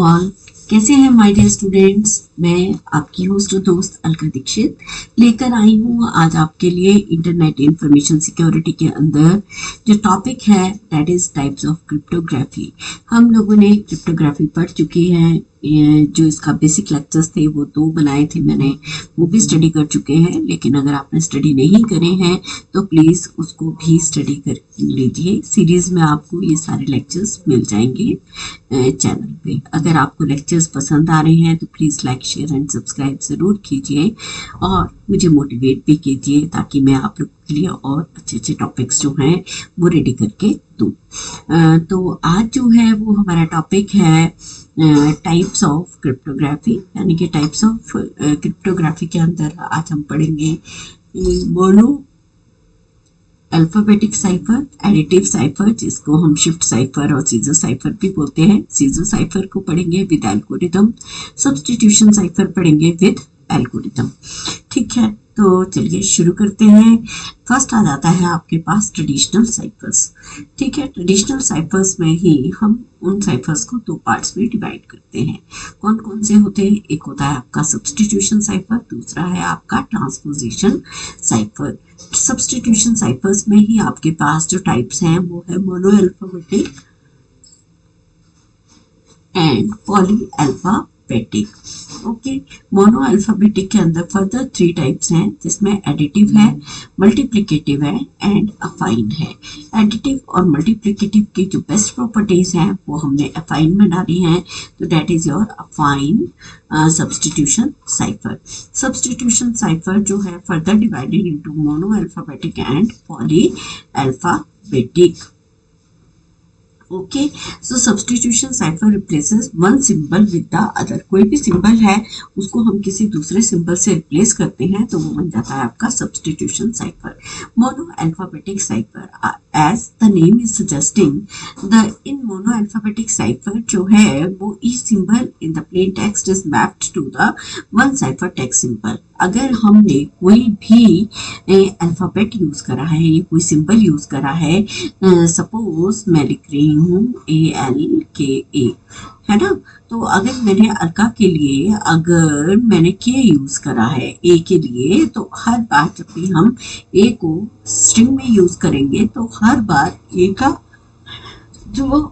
All, कैसे हैं my dear students. मैं आपकी होस्ट और दोस्त अलका दीक्षित लेकर आई हूँ आज आपके लिए इंटरनेट इंफॉर्मेशन सिक्योरिटी के अंदर जो टॉपिक है that is types of cryptography. हम लोगों ने क्रिप्टोग्राफी पढ़ चुके हैं, जो इसका बेसिक लेक्चर्स थे वो 2 बनाए थे मैंने, वो भी स्टडी कर चुके हैं। लेकिन अगर आपने स्टडी नहीं करे हैं तो प्लीज़ उसको भी स्टडी कर लीजिए। सीरीज में आपको ये सारे लेक्चर्स मिल जाएंगे चैनल पे। अगर आपको लेक्चर्स पसंद आ रहे हैं तो please like share and subscribe ज़रूर कीजिए और मुझे मोटिवेट भी कीजिए ताकि मैं आप लोगों के लिए और अच्छे अच्छे टॉपिक्स जो हैं वो रेडी करके दूँ। तो आज जो है वो हमारा टॉपिक है टाइप्स ऑफ क्रिप्टोग्राफी, यानी कि टाइप्स ऑफ क्रिप्टोग्राफी के अंदर आज हम पढ़ेंगे mono alphabetic cipher, additive cipher जिसको हम शिफ्ट साइफर और सीजर साइफर भी बोलते हैं। सीजर साइफर को पढ़ेंगे विद एल्गोरिथम, सब्स्टिट्यूशन साइफर पढ़ेंगे विद एल्गोरिथम। ठीक है, तो चलिए शुरू करते हैं। फर्स्ट आ जाता है आपके पास ट्रेडिशनल साइफर्स। ठीक है, ट्रेडिशनल साइफर्स में ही हम उन साइफर्स को 2 पार्ट्स में डिवाइड करते हैं। कौन कौन से होते हैं? एक होता है आपका सब्स्टिट्यूशन साइफर, दूसरा है आपका ट्रांसपोजिशन साइफर। सब्स्टिट्यूशन साइफर्स में ही आपके पास जो टाइप्स हैं वो है mono alphabetic and poly alphabetic. Okay, mono alphabetic के अंदर फर्दर 3 टाइप्स हैं जिसमें एडिटिव है, मल्टीप्लिकेटिव है एंड अफाइन है। एडिटिव और मल्टीप्लिकेटिव की जो बेस्ट प्रॉपर्टीज हैं वो हमने अफाइन में डाली हैं, तो that is your अफाइन substitution cipher. Substitution cipher जो है further divided into mono alphabetic and poly alphabetic. Okay, so substitution cipher replaces one symbol with the other. कोई भी सिंबल है उसको हम किसी दूसरे सिंबल से रिप्लेस करते हैं तो वो बन जाता है आपका substitution cipher. Mono alphabetic cipher, as the name is suggesting, the in mono alphabetic cipher जो है वो each symbol in the plain text is mapped to the one cipher text symbol. अगर हमने कोई भी अल्फाबेट यूज करा है या कोई सिंबल यूज करा है, सपोज मैं लिख रही हूँ ALKA, है ना, तो अगर मैंने अलका के लिए अगर मैंने के यूज करा है ए के लिए, तो हर बार जब भी हम ए को स्ट्रिंग में यूज करेंगे तो हर बार ए का जो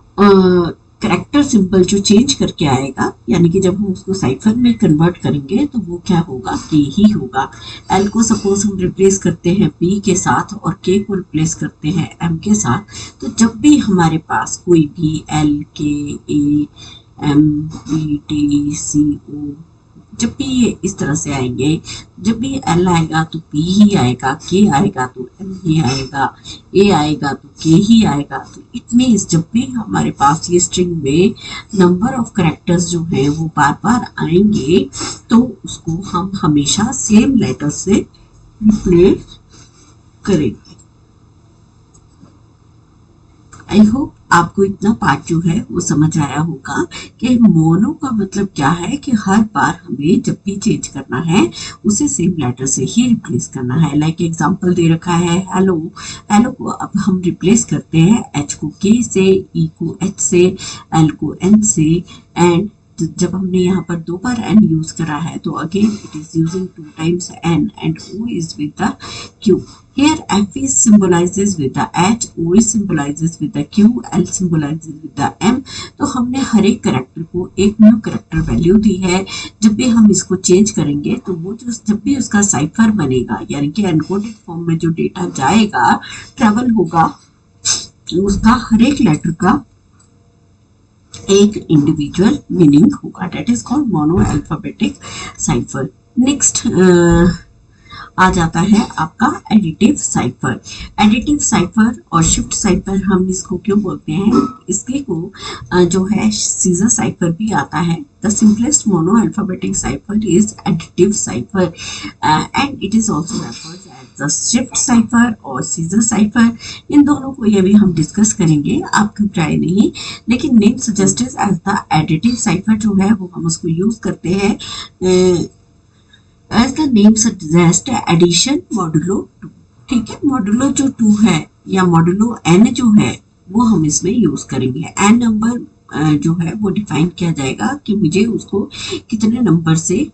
करेक्टर सिंबल जो चेंज करके आएगा, यानी कि जब हम उसको साइफर में कन्वर्ट करेंगे तो वो क्या होगा, के ही होगा। एल को सपोज हम रिप्लेस करते हैं पी के साथ और के को रिप्लेस करते हैं एम के साथ, तो जब भी हमारे पास कोई भी LKAMPTCO जब भी ये इस तरह से आएंगे, जब भी एल आएगा तो पी ही आएगा, के आएगा तो एम ही आएगा, ए आएगा तो के ही आएगा। तो इट मीन्स जब भी हमारे पास ये स्ट्रिंग में नंबर ऑफ कैरेक्टर्स जो हैं वो बार बार आएंगे तो उसको हम हमेशा सेम लेटर से रिप्लेस करेंगे। आई होप आपको इतना पार्ट जो है वो समझ आया होगा कि मोनो का मतलब क्या है, कि हर बार हमें जब भी चेंज करना है उसे सेम लेटर से ही रिप्लेस करना है। लाइक एग्जांपल दे रखा है हेलो, हेलो को अब हम रिप्लेस करते हैं एच को के से, ई को एच से, एल को एन से, एंड जब हमने यहाँ पर 2 बार n यूज करा है तो again it is using 2 times n and o is with the q. Here f is symbolizes with the h, o is symbolizes with the q, l symbolizes with the m. तो हमने हर एक character को एक new character value दी है। जब भी हम इसको चेंज करेंगे तो वो जो जब भी उसका साइफर बनेगा, यानी कि एनकोडेड फॉर्म में जो डेटा जाएगा, ट्रेवल होगा, उसका हर एक लेटर का एक इंडिविजुअल मीनिंग होगा। That is called mono alphabetic cipher. Next आ जाता है आपका एडिटिव साइफर। एडिटिव साइफर और शिफ्ट साइफर हम इसको क्यों बोलते हैं, इसके को जो है सीजर साइफर भी आता है। The simplest mono alphabetic cipher is additive cipher and it is also referred as the shift cipher और सीजर साइफर। इन दोनों को ये भी हम डिस्कस करेंगे, आप घबराए नहीं। लेकिन name suggested as the additive cipher जो है वो हम उसको यूज करते हैं as the name suggest addition modulo 2। ठीक है, मॉडुलो जो 2 है या मॉडुलो n जो है वो हम इसमें यूज करेंगे। n नंबर जो है वो डिफाइन किया जाएगा कि मुझे उसको कितने नंबर से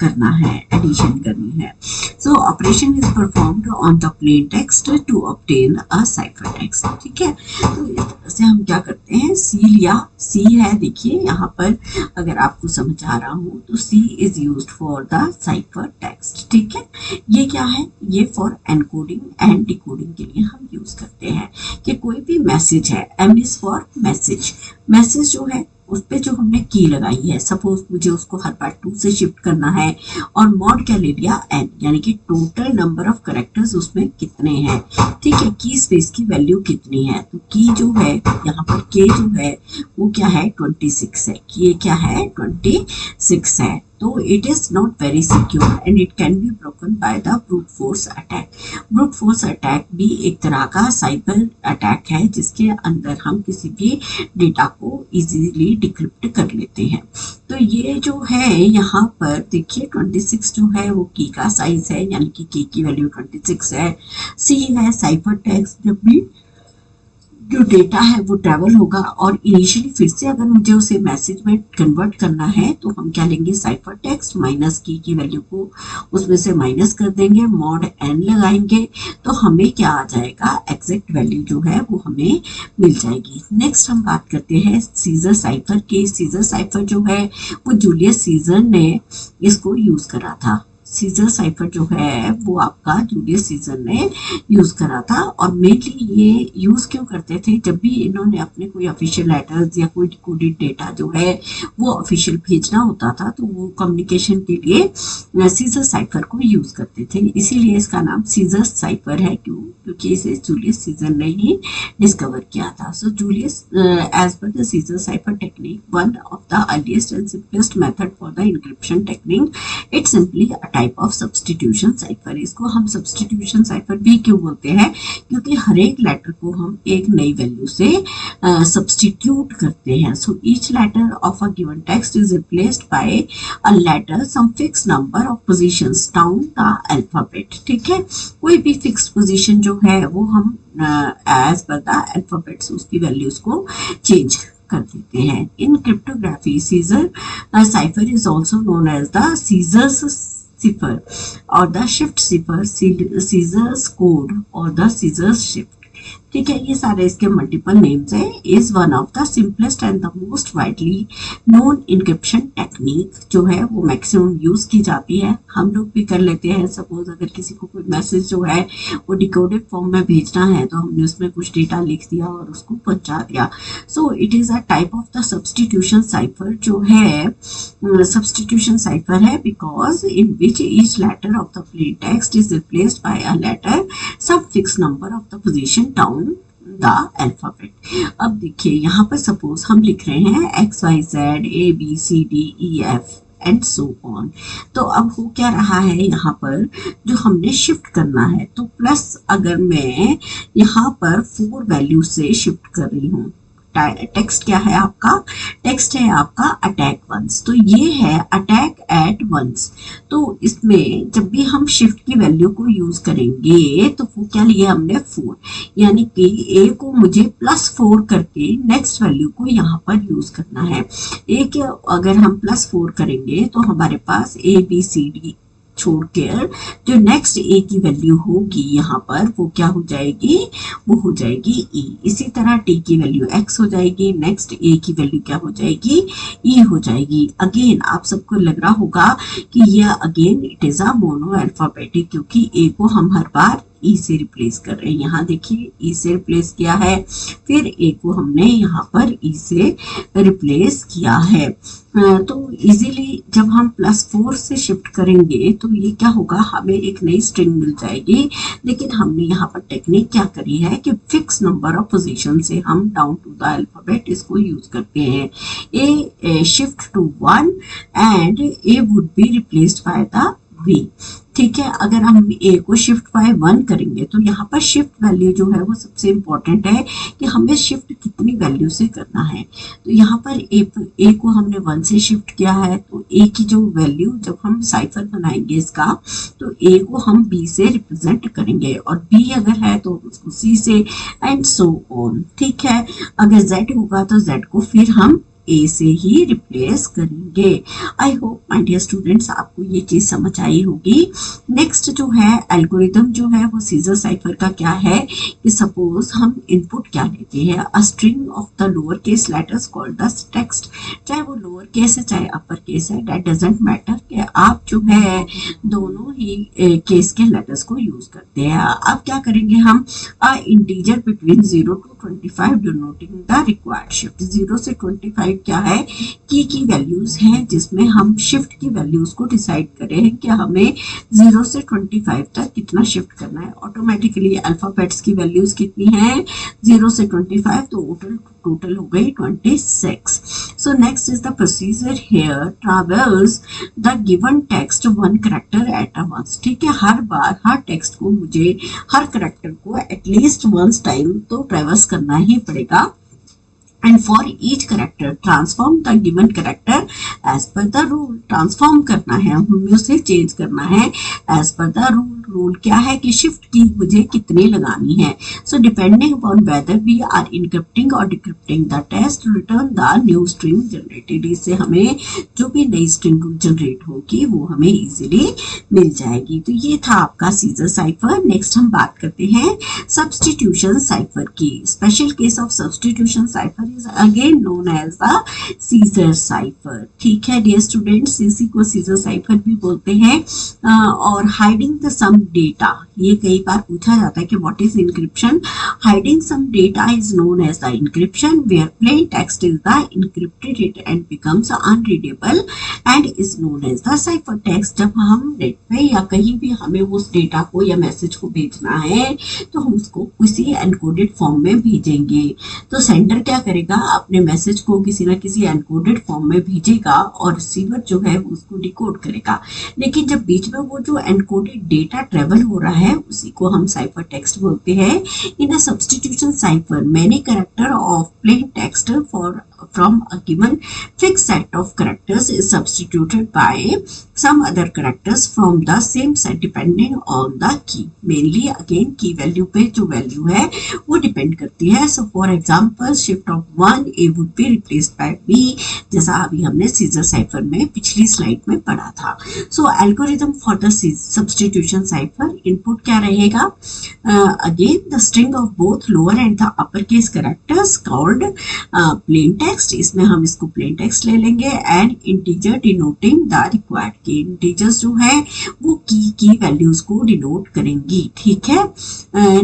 करना है, एडिशन करनी है। So operation is performed on the plain text to obtain a cipher text. ठीक है, तो इस तरह से हम क्या करते हैं, सी लिया, सी है देखिए यहाँ पर, अगर आपको समझ आ रहा हो तो C is used for the cipher text. ठीक है, ये क्या है, ये फॉर एनकोडिंग एंड डिकोडिंग के लिए हम यूज करते हैं कि कोई भी मैसेज है, M is for message, message जो है उस पर जो हमने की लगाई है, सपोज मुझे उसको हर बार 2 से शिफ्ट करना है और मॉड क्या ले लिया, n, यानी कि टोटल नंबर ऑफ कैरेक्टर्स उसमें कितने हैं। ठीक है, की स्पेस की वैल्यू कितनी है, तो की जो है यहाँ पर के जो है वो क्या है 26 है, ये क्या है 26 है। तो it is not very secure and it can be broken by the brute force attack. Brute force attack भी एक तरह का साइबर अटैक है जिसके अंदर हम किसी भी डेटा को इजीली डिक्रिप्ट कर लेते हैं। तो ये जो है यहाँ पर देखिए 26 जो है वो की का साइज है, यानी कि की वैल्यू 26 है। सी है साइफर टेक्स्ट, जब भी जो डेटा है वो ट्रैवल होगा और इनिशियली फिर से अगर मुझे उसे मैसेज में कन्वर्ट करना है तो हम क्या लेंगे, साइफर टेक्स्ट माइनस की वैल्यू को उसमें से माइनस कर देंगे, मॉड एन लगाएंगे तो हमें क्या आ जाएगा, एग्जैक्ट वैल्यू जो है वो हमें मिल जाएगी। नेक्स्ट हम बात करते हैं सीजर साइफर की। सीजर साइफर जो है वो जूलियस सीजर ने इसको यूज करा था। सीजर साइफर जो है वो आपका जूलियस सीजर ने यूज करा था, और मेनली ये यूज क्यों करते थे, जब भी इन्होंने अपने कोई ऑफिशियल लेटर्स या कोई डिकोडेड डेटा जो है वो ऑफिशियल भेजना होता था तो वो कम्युनिकेशन के लिए सीजर साइफर को यूज करते थे, इसीलिए इसका नाम सीजर साइफर है। क्यों, क्योंकि इसे जूलियस सीजर ने ही डिस्कवर किया था। So Julius as per the Caesar cipher technique, one of the earliest and simplest method for the encryption technique, it simply type of substitution cipher. इसको हम सब्स्टिट्यूशन साइफर भी क्यों बोलते हैं, क्योंकि हर एक लेटर को हम एक नई वैल्यू से सब्स्टिट्यूट करते हैं। So each letter of a given text is replaced by a letter some fix number of positions down the alphabet. ठीक है, कोई भी फिक्स पोजीशन जो है वो हम एज पर द अल्फाबेट्स उसकी वैल्यूज को चेंज कर देते हैं। In cryptography Caesar cipher is also known as the Caesar's cipher or the shift cipher, Caesar's code or the Caesar's shift। ठीक है, ये सारे इसके मल्टीपल नेम्स है। Is one of the simplest and the most widely known encryption technique, जो है वो maximum use की जाती है, हम लोग भी कर लेते हैं। सपोज अगर किसी को कोई मैसेज जो है वो डिकोडेड फॉर्म में भेजना है तो हमने उसमें कुछ डेटा लिख दिया और उसको पहुंचा दिया। So it is a type of the substitution cipher, जो है सब्स्टिट्यूशन साइफर है because in which each letter of the plain text is replaced by a letter some fix number of the position down the alphabet. अब देखिए यहाँ पर suppose हम लिख रहे हैं XYZ ABCDEF and so on. तो अब हो क्या रहा है, यहाँ पर जो हमने शिफ्ट करना है, तो प्लस अगर मैं यहाँ पर 4 वैल्यू से शिफ्ट कर रही हूँ, टेक्स्ट क्या है आपका, टेक्स्ट है आपका अटैक वंस, तो ये है अटैक एट वंस। तो इसमें जब भी हम शिफ्ट की वैल्यू को यूज करेंगे तो वो क्या लिया हमने 4, यानी कि ए को मुझे +4 करके नेक्स्ट वैल्यू को यहाँ पर यूज करना है। ए के अगर हम +4 करेंगे तो हमारे पास ABCD छोड़कर जो नेक्स्ट ए की वैल्यू होगी यहाँ पर वो क्या हो जाएगी, वो हो जाएगी ई। इसी तरह टी की वैल्यू एक्स हो जाएगी, नेक्स्ट ए की वैल्यू क्या हो जाएगी, ई हो जाएगी। अगेन आप सबको लग रहा होगा कि यह again it is a mono alphabetic, क्योंकि ए को हम हर बार ई से रिप्लेस कर रहे हैं। यहाँ देखिए ई से रिप्लेस किया है, फिर ए को हमने यहाँ पर ई से रिप्लेस किया है। तो इजीली जब हम +4 से शिफ्ट करेंगे तो ये क्या होगा, हमें एक नई स्ट्रिंग मिल जाएगी। लेकिन हमने यहाँ पर टेक्निक क्या करी है कि फिक्स नंबर ऑफ पोजीशन से हम डाउन टू द अल्फाबेट इसको यूज करते हैं। A shift to 1 and A would be replaced by the V। ठीक है। अगर हम ए को शिफ्ट बाय 1 करेंगे तो यहाँ पर शिफ्ट वैल्यू जो है वो सबसे इम्पोर्टेंट है कि हमें शिफ्ट कितनी वैल्यू से करना है। तो यहाँ पर ए को हमने 1 से शिफ्ट किया है, तो ए की जो वैल्यू जब हम साइफर बनाएंगे इसका, तो ए को हम बी से रिप्रेजेंट करेंगे और बी अगर है तो उसको सी से, एंड सो ऑन। ठीक है। अगर जेड होगा तो जेड को फिर हम ए से ही रिप्लेस करेंगे। I hope my dear students आपको ये चीज समझ आई होगी। नेक्स्ट जो है एल्गोरिदम जो है वो सीजर साइफर का क्या है कि सपोज हम इनपुट क्या लेते हैं, a string of the lower case letters called the text, चाहे वो लोअर केस है चाहे अपर केस है, दैट डजंट मैटर कि आप जो है दोनों ही केस के लेटर्स को यूज करते हैं। अब क्या करेंगे हम, अ integer between 0 to 25 denoting the required shift. 0 से 25 क्या है, की वैल्यूज हैं जिसमें हम शिफ्ट की वैल्यूज को डिसाइड करें कि हमें 0 से 25 तक कितना शिफ्ट करना है। ऑटोमेटिकली अल्फाबेट्स की वैल्यूज कितनी है, 0 से 25, तो टोटल हो गई 26। So next is the procedure here, travels the given text 1 character at a once. ठीक है, हर बार हर टेक्स्ट को मुझे हर कैरेक्टर को एटलीस्ट वंस टाइम तो ट्रैवर्स करना ही पड़ेगा। And for each character transform the given character as per the rule। Transform करना है, हमें उसे चेंज करना है as per the rule। Rule क्या है कि शिफ्ट की मुझे कितनी लगानी है। So depending upon whether we are encrypting और decrypting the text, return the new string generated. इससे हमें जो भी नई स्ट्रिंग जनरेट होगी वो हमें इजीली मिल जाएगी। तो ये था आपका सीजर साइफर। नेक्स्ट हम बात करते हैं सब्स्टिट्यूशन साइफर की। Special case of substitution cipher is again known as the Caesar cipher. ठीक है डियर स्टूडेंट्स, इसी को सीजर साइफर भी बोलते हैं। और हाइडिंग द सम डेटा, ये कई बार पूछा जाता है कि what is encryption. Hiding some data is known as the encryption, where plain text is the encrypted it and becomes unreadable and is known as the cipher text. जब हम net पे या कहीं भी हमें उस डेटा को या मैसेज को भेजना है तो हम उसको किसी एनकोडेड फॉर्म में भेजेंगे। तो सेंडर क्या करेगा, अपने मैसेज को किसी ना किसी एनकोडेड फॉर्म में भेजेगा और रिसीवर जो है उसको डिकोड करेगा। लेकिन जब बीच में वो जो एनकोडेड डेटा ट्रेवल हो रहा है उसी को हम साइफर टेक्स्ट बोलते हैं। In a substitution cipher many character of plain text for from a given fixed set of characters is substituted by some other characters from the same set depending on the key। mainly again की value पे जो value है वो depend करती है। so for example shift of 1 a would be replaced by b, जैसा अभी हमने सीजर साइफर में पिछली स्लाइड में पढ़ा था। so algorithm for the substitution cipher input क्या रहेगा, again the string of both lower and the upper case characters called plain text। इसमें हम इसको प्लेन टेक्स्ट ले लेंगे and integer denoting the required की। इंटीजर्स जो है वो की वैल्यूज को डिनोट करेंगी। ठीक है।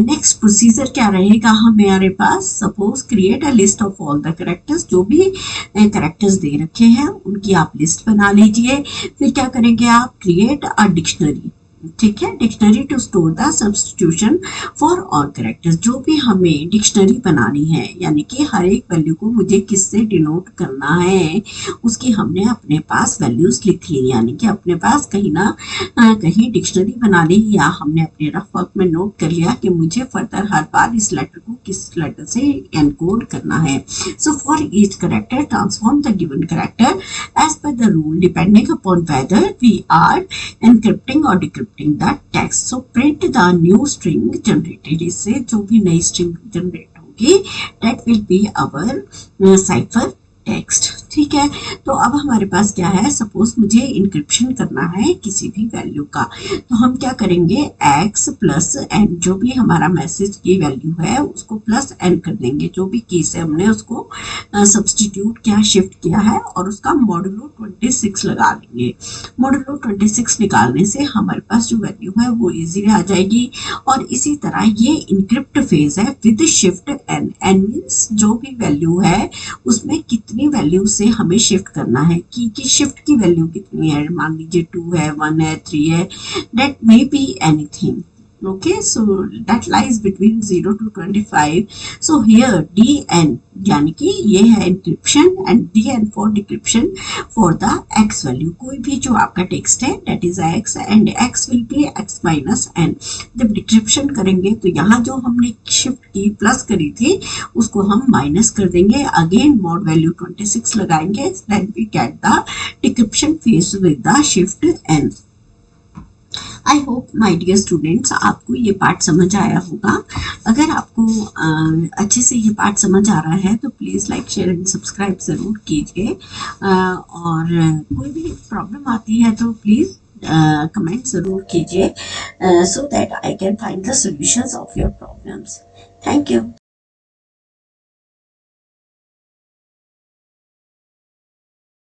नेक्स्ट प्रोसीजर क्या रहेगा हमारे पास, suppose create a list of all the characters. जो भी कैरेक्टर्स दे रखे हैं उनकी आप लिस्ट बना लीजिए। फिर क्या करेंगे आप, क्रिएट अ डिक्शनरी। ठीक है, dictionary to store the substitution for all characters. जो भी हमें डिक्शनरी बनानी है यानी कि हर एक वैल्यू को मुझे किससे डिनोट करना है उसकी हमने अपने पास वैल्यूज लिख ली, यानी कि अपने पास कहीं ना कहीं डिक्शनरी बना ली या हमने अपने रफ वर्क में नोट कर लिया कि मुझे फर्दर हर बार इस लेटर को किस लेटर से एनकोड करना है। So for each character transform the given character as per the rule depending upon whether we are encrypting और decrypting the text। so print the new string generated। इससे जो भी नई string जनरेट होगी that will be our cipher text। ठीक है। तो अब हमारे पास क्या है, सपोज मुझे इंक्रिप्शन करना है किसी भी वैल्यू का, तो हम क्या करेंगे, x प्लस एन, जो भी हमारा मैसेज की वैल्यू है उसको प्लस एन कर देंगे। जो भी की से हमने उसको सब्स्टिट्यूट किया, शिफ्ट किया है, और उसका मॉडुलो 26 लगा लेंगे। मॉडुलो 26 निकालने से हमारे पास जो वैल्यू है वो इजीली आ जाएगी। और इसी तरह ये इनक्रिप्ट फेज है with shift N. N means जो भी वैल्यू है उसमें कितनी वैल्यू से हमें शिफ्ट करना है, की शिफ्ट की वैल्यू कितनी है, मान लीजिए 2 है, 1 है, 3 है, that may be anything. Okay, so that lies between 0 to 25. So here dn यानी कि ये है encryption and dn for decryption for the x value. कोई भी जो आपका टेक्स्ट है that is x and x will be x minus n. जब डिक्रिप्शन करेंगे तो यहाँ जो हमने शिफ्ट की प्लस करी थी उसको हम माइनस कर देंगे. अगेन मॉड वैल्यू 26 लगाएंगे. Then we get the decryption phase with the shift n. I hope my dear students आपको ये पार्ट समझ आया होगा. अगर आपको अच्छे से ये पार्ट समझ आ रहा है तो please like share and subscribe ज़रूर कीजिए. और कोई भी प्रॉब्लम आती है तो प्लीज़ कमेंट ज़रूर कीजिए, so that I can find the solutions of your problems. Thank you.